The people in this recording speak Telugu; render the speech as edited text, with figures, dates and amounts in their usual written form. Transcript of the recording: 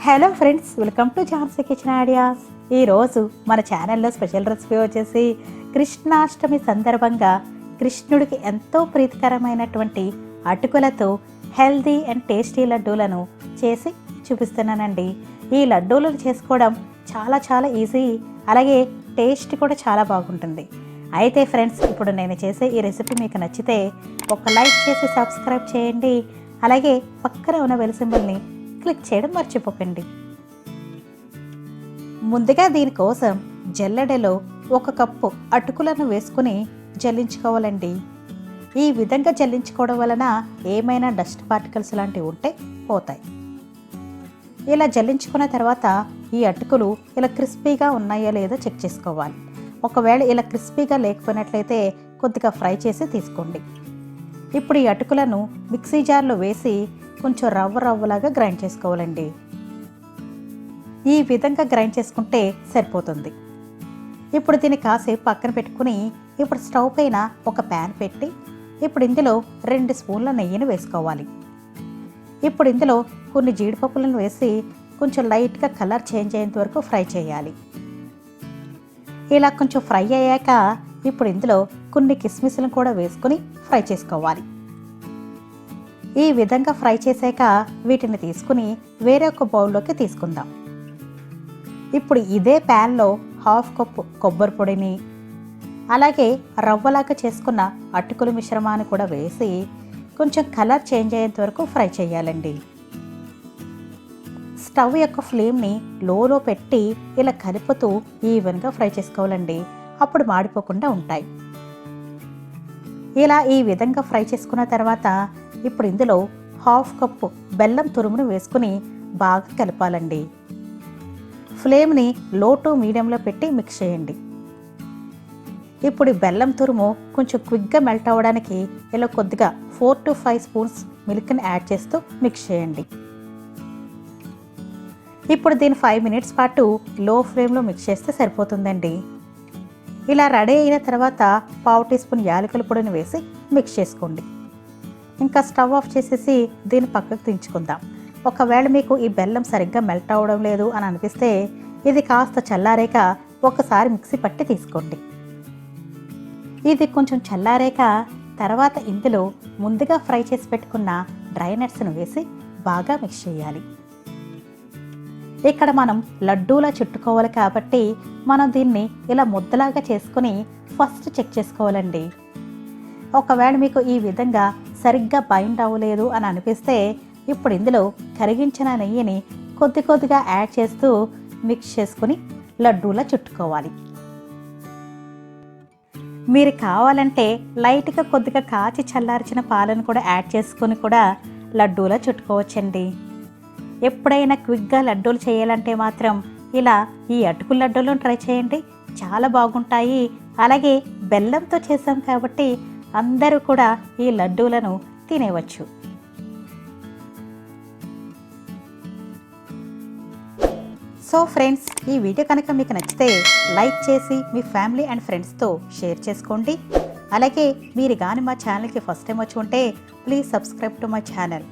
Hello friends, welcome to Jhansi kitchen ideas. ఈరోజు మన ఛానల్లో స్పెషల్ రెసిపీ వచ్చేసి కృష్ణాష్టమి సందర్భంగా కృష్ణుడికి ఎంతో ప్రీతికరమైనటువంటి అటుకులతో హెల్దీ అండ్ టేస్టీ లడ్డూలను చేసి చూపిస్తున్నానండి. ఈ లడ్డూలను చేసుకోవడం చాలా ఈజీ, అలాగే టేస్ట్ కూడా చాలా బాగుంటుంది. అయితే ఫ్రెండ్స్, ఇప్పుడు నేను చేసే ఈ రెసిపీ మీకు నచ్చితే ఒక లైక్ చేసి సబ్స్క్రైబ్ చేయండి. అలాగే పక్కన ఉన్న బెల్ సింబల్ని క్లిక్ చేయడం మర్చిపోకండి. ముందుగా దీనికోసం జల్లెడలో 1 కప్పు అటుకులను వేసుకుని జల్లించుకోవాలండి. ఈ విధంగా జల్లించుకోవడం వలన ఏమైనా డస్ట్ పార్టికల్స్ లాంటివి ఉంటే పోతాయి. ఇలా జల్లించుకున్న తర్వాత ఈ అటుకులు ఇలా క్రిస్పీగా ఉన్నాయో లేదో చెక్ చేసుకోవాలి. ఒకవేళ ఇలా క్రిస్పీగా లేకపోయినట్లయితే కొద్దిగా ఫ్రై చేసి తీసుకోండి. ఇప్పుడు ఈ అటుకులను మిక్సీ జార్లో వేసి కొంచెం రవ్వలాగా గ్రైండ్ చేసుకోవాలండి. ఈ విధంగా గ్రైండ్ చేసుకుంటే సరిపోతుంది. ఇప్పుడు దీన్ని కాసేపు పక్కన పెట్టుకుని ఇప్పుడు స్టవ్ పైన ఒక ప్యాన్ పెట్టి ఇప్పుడు ఇందులో 2 స్పూన్ల నెయ్యిని వేసుకోవాలి. ఇప్పుడు ఇందులో కొన్ని జీడిపప్పులను వేసి కొంచెం లైట్గా కలర్ చేంజ్ అయ్యేంత వరకు ఫ్రై చేయాలి. ఇలా కొంచెం ఫ్రై అయ్యాక ఇప్పుడు ఇందులో కొన్ని కిస్మిస్లను కూడా వేసుకుని ఫ్రై చేసుకోవాలి. ఈ విధంగా ఫ్రై చేశాక వీటిని తీసుకుని వేరే ఒక బౌల్లోకి తీసుకుందాం. ఇప్పుడు ఇదే ప్యాన్లో 1/2 కప్పు కొబ్బరి పొడిని అలాగే రవ్వలాగా చేసుకున్న అటుకుల మిశ్రమాన్ని కూడా వేసి కొంచెం కలర్ చేంజ్ అయ్యేంత వరకు ఫ్రై చేయాలండి. స్టవ్ యొక్క ఫ్లేమ్ని లోలో పెట్టి ఇలా కలుపుతూ ఈవెన్గా ఫ్రై చేసుకోవాలండి. అప్పుడు మాడిపోకుండా ఉంటాయి. ఇలా ఈ విధంగా ఫ్రై చేసుకున్న తర్వాత ఇప్పుడు ఇందులో 1/2 కప్పు బెల్లం తురుమును వేసుకుని బాగా కలపాలండి. ఫ్లేమ్ని లో టు మీడియంలో పెట్టి మిక్స్ చేయండి. ఇప్పుడు బెల్లం తురుము కొంచెం క్విక్గా మెల్ట్ అవ్వడానికి ఇలా కొద్దిగా 4 to 5 స్పూన్స్ మిల్క్ని యాడ్ చేస్తూ మిక్స్ చేయండి. ఇప్పుడు దీన్ని 5 మినిట్స్ పాటు లో ఫ్లేమ్లో మిక్స్ చేస్తే సరిపోతుందండి. ఇలా రెడీ అయిన తర్వాత 1/2 టీ స్పూన్ యాలకుల పొడిని వేసి మిక్స్ చేసుకోండి. ఇంకా స్టవ్ ఆఫ్ చేసేసి దీన్ని పక్కకు దించుకుందాం. ఒకవేళ మీకు ఈ బెల్లం సరిగ్గా మెల్ట్ అవ్వడం లేదు అని అనిపిస్తే ఇది కాస్త చల్లారాక ఒకసారి మిక్సీ పట్టి తీసుకోండి. ఇది కొంచెం చల్లారాక తర్వాత ఇందులో ముందుగా ఫ్రై చేసి పెట్టుకున్న డ్రై నట్స్ను వేసి బాగా మిక్స్ చేయాలి. ఇక్కడ మనం లడ్డూలా చుట్టుకోవాలి కాబట్టి మనం దీన్ని ఇలా ముద్దలాగా చేసుకుని ఫస్ట్ చెక్ చేసుకోవాలండి. ఒకవేళ మీకు ఈ విధంగా సరిగ్గా బైండ్ అవ్వలేదు అని అనిపిస్తే ఇప్పుడు ఇందులో కరిగించిన నెయ్యిని కొద్దిగా యాడ్ చేస్తూ మిక్స్ చేసుకుని లడ్డూలా చుట్టుకోవాలి. మీరు కావాలంటే లైట్గా కొద్దిగా కాచి చల్లార్చిన పాలను కూడా యాడ్ చేసుకుని కూడా లడ్డూలా చుట్టుకోవచ్చండి. ఎప్పుడైనా క్విక్గా లడ్డూలు చేయాలంటే మాత్రం ఇలా ఈ అటుకుల లడ్డూలను ట్రై చేయండి, చాలా బాగుంటాయి. అలాగే బెల్లంతో చేసాం కాబట్టి అందరూ కూడా ఈ లడ్డూలను తినేవచ్చు. సో ఫ్రెండ్స్, ఈ వీడియో కనుక మీకు నచ్చితే లైక్ చేసి మీ ఫ్యామిలీ అండ్ ఫ్రెండ్స్తో షేర్ చేసుకోండి. అలాగే మీరు కానీ మా ఛానల్కి ఫస్ట్ టైం వచ్చి ఉంటే please subscribe to my channel.